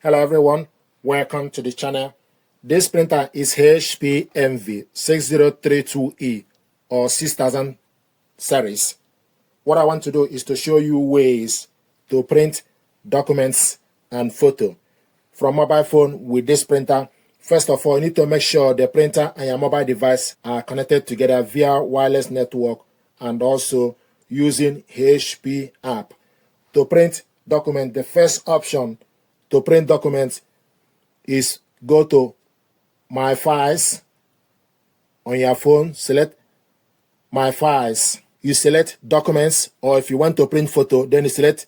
Hello everyone, welcome to the channel. This printer is HP MV 6032E or 6000 series. What I want to do is to show you ways to print documents and photo from mobile phone with this printer. First of all, you need to make sure the printer and your mobile device are connected together via wireless network and also using HP app. To print document, the first option to print documents is go to My Files on your phone, select My Files. You select Documents, or if you want to print photo, then you select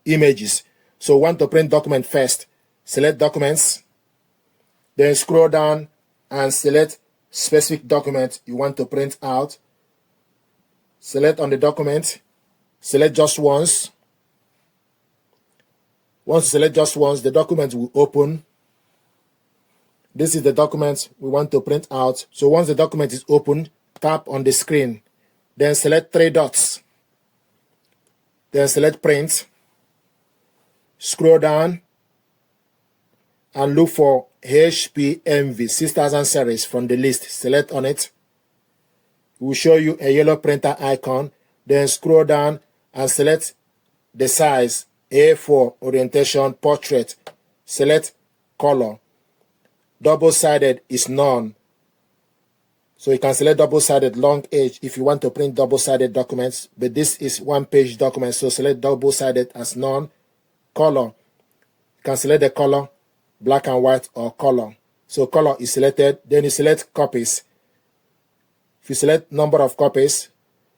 Images. So want to print document first, select Documents, then scroll down and select specific document you want to print out. Select on the document, select just once. Once you select just once, the document will open. This is the document we want to print out. So once the document is open, tap on the screen. Then select three dots. Then select print. Scroll down and look for HP MV 6000 series from the list. Select on it. It will show you a yellow printer icon. Then scroll down and select the size. A4 orientation portrait. Select color. Double-sided is none. So you can select double-sided long edge if you want to print double-sided documents, but this is one-page document, so select double-sided as none. Color. You can select the color, black and white or color. So color is selected, then you select copies. If you select number of copies,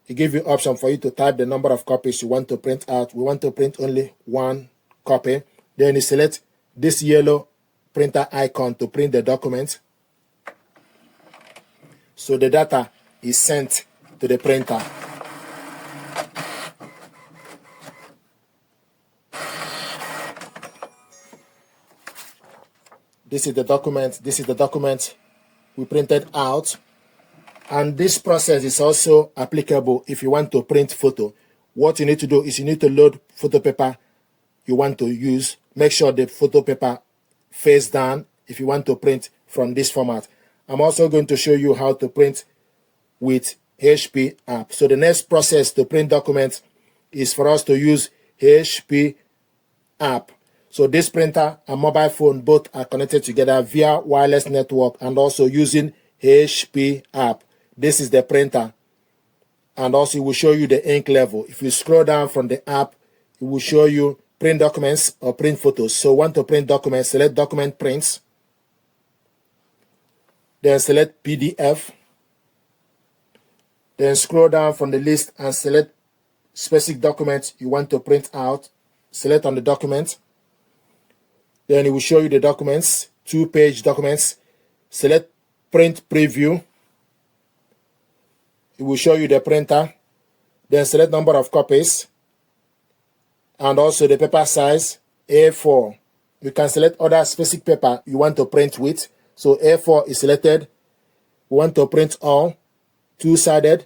it gives you option for you to type the number of copies you want to print out. We want to print only one copy. Then you select this yellow printer icon to print the document. So the data is sent to the printer. This is the document. This is the document we printed out. And this process is also applicable if you want to print photo. What you need to do is you need to load photo paper you want to use. Make sure the photo paper face down if you want to print from this format. I'm also going to show you how to print with HP app. So the next process to print documents is for us to use HP app. So this printer and mobile phone both are connected together via wireless network and also using HP app. This is the printer, and also it will show you the ink level. If you scroll down from the app, it will show you print documents or print photos. So want to print documents, select document prints, then select PDF, then scroll down from the list and select specific document you want to print out. Select on the document, then it will show you the documents, 2-page documents. Select print preview. It will show you the printer, then select number of copies, and also the paper size, A4. You can select other specific paper you want to print with. So A4 is selected. We want to print all, two-sided.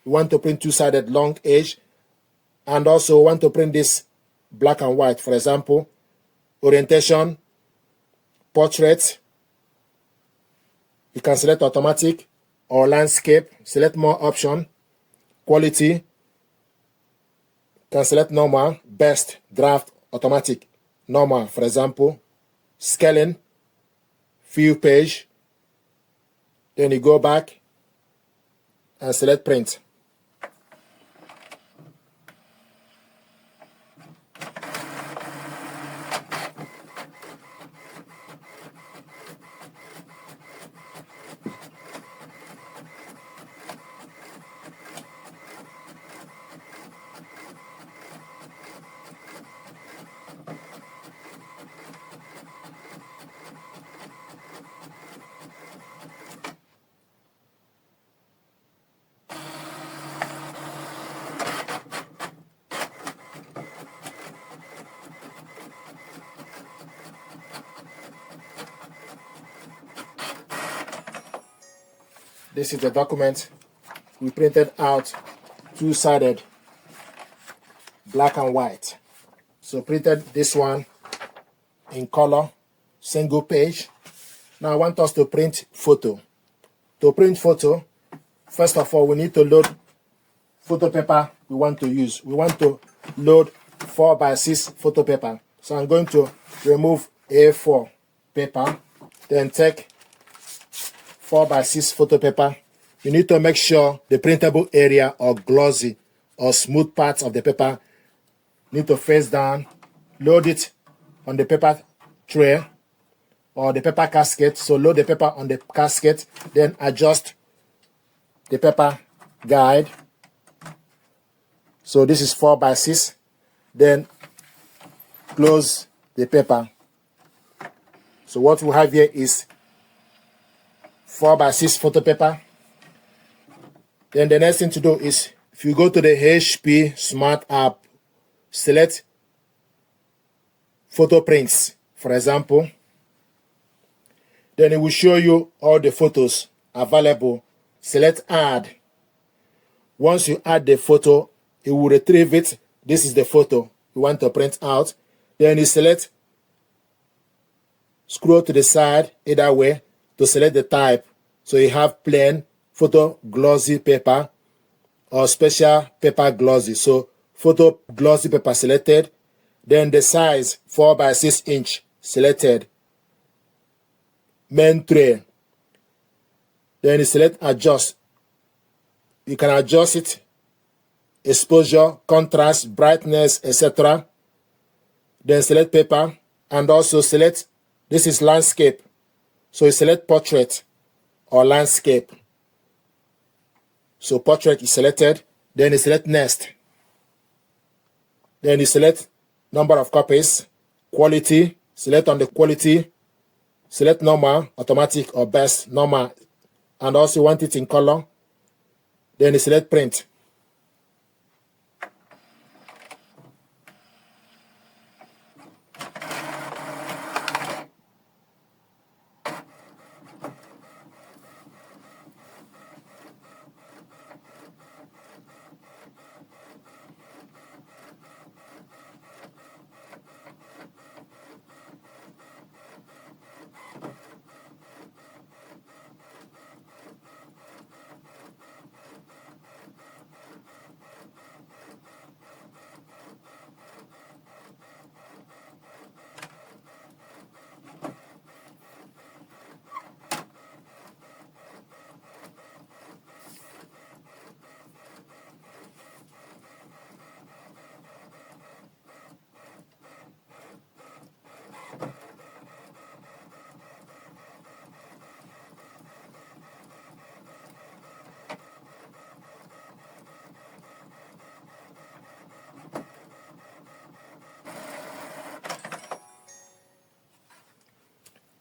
We want to print two-sided long edge, and also want to print this black and white. For example, orientation, portrait. You can select automatic or landscape. Select more option. Quality. You can select normal, best, draft, automatic, normal. For example, scaling, view page. Then you go back and select print. This is the document we printed out, two-sided, black and white. So printed this one in color, single page. Now I want us to print photo. To print photo, first of all, we need to load photo paper we want to use. We want to load 4x6 photo paper. So I'm going to remove A4 paper, then take 4x6 photo paper. You need to make sure the printable area or glossy or smooth parts of the paper need to face down. Load it on the paper tray or the paper casket. So load the paper on the casket, then adjust the paper guide. So this is 4x6. Then close the paper. So what we have here is 4x6 photo paper. Then the next thing to do is, if you go to the HP Smart app, select photo prints, for example. Then it will show you all the photos available. Select add. Once you add the photo, it will retrieve it. This is the photo you want to print out. Then you select, scroll to the side either way to select the type. So you have plain photo glossy paper or special paper glossy. So photo glossy paper selected. Then the size 4x6 inch selected. Main tray. Then you select adjust. You can adjust it, exposure, contrast, brightness, etc. Then select paper and also select, this is landscape. So you select portrait or landscape. So portrait is selected. Then you select next. Then you select number of copies, quality, select on the quality, select normal, automatic or best, normal, and also want it in color. Then you select print.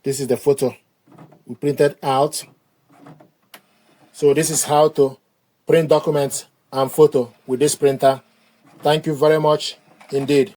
This is the photo we printed out. So this is how to print documents and photo with this printer. Thank you very much indeed.